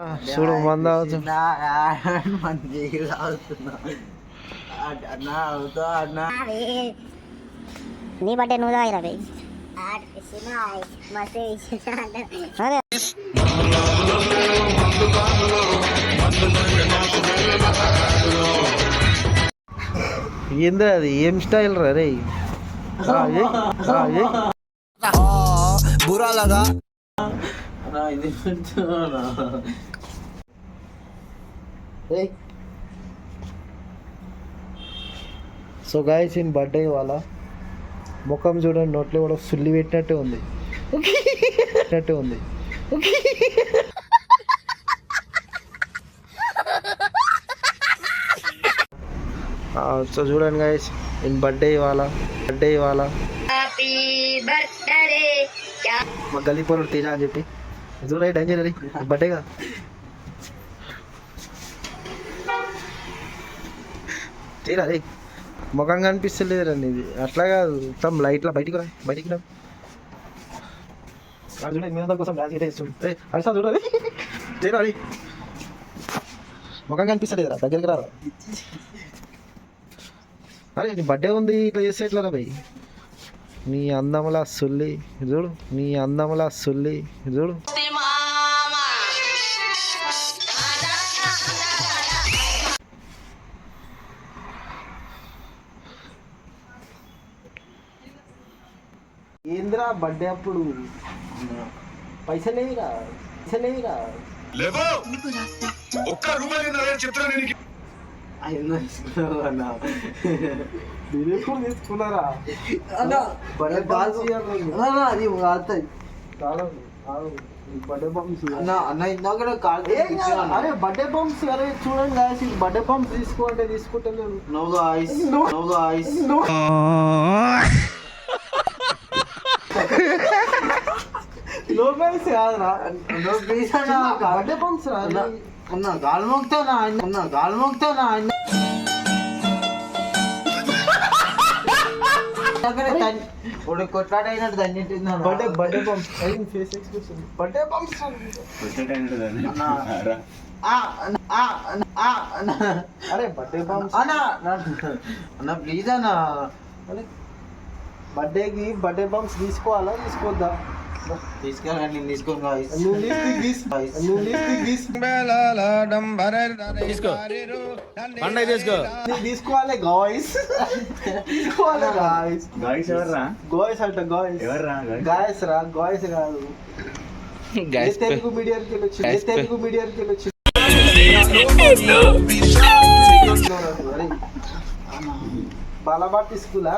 చూడు మంద నీ బర్త్డే నువ్వు తాగిరా బై అరే ఏంద్రా అది ఏం స్టైల్ రా రే बुरा लगा సో గాయస్ ఇన్ బర్త్డే వాళ్ళ ముఖం చూడండి నోట్లో కూడా సుల్లి పెట్టినట్టే ఉంది సో చూడండి గాయస్ ఇన్ బర్త్డే ఇవాళ మా గల్లీ పోరు తేజ అని చెప్పి చూడ డేంజర్ అది బర్త్డేగా తీరా రే ముఖం కనిపిస్తలేదు రండి ఇది అట్లా కాదు మొత్తం లైట్లా బయటికి రా చూడ మీద కోసం ఇస్తుంది అడిసా చూడాలి తీరా రే ముఖం కనిపిస్తలేదు రా దగ్గరికి రా అరే నీ బర్త్డే ఉంది ఇట్లా చేస్తే ఎట్లా రా భయ్ నీ అందములా సుల్లి చూడు ఏంద్రా బర్త్డే అప్పుడు పైసలేవిరా తీసుకున్నారా అది బర్త్డే బంప్స్ అరే బర్త్డే బంప్స్ అరే చూడండి బర్త్డే బంప్స్ తీసుకోంటే తీసుకుంటలేను లోపల్స్ కాదురా బర్త్డే బంప్స్ రా గాలి మోగుతానా కొట్లాడైనట్టు దాన్ని birthday bumps face expression birthday bumps అరే బర్త్డే బంప్స్ అన్న ప్లీజ్ అన్న బర్త్డేకి బర్త్డే బంప్స్ తీసుకోవద్దా తీసుకెళ్ళండి తీసుకోవాలి గాయ్స్ కాదు తెలుగు మీడియాకి వెళ్ళొచ్చు బాలాబాటి స్కూల్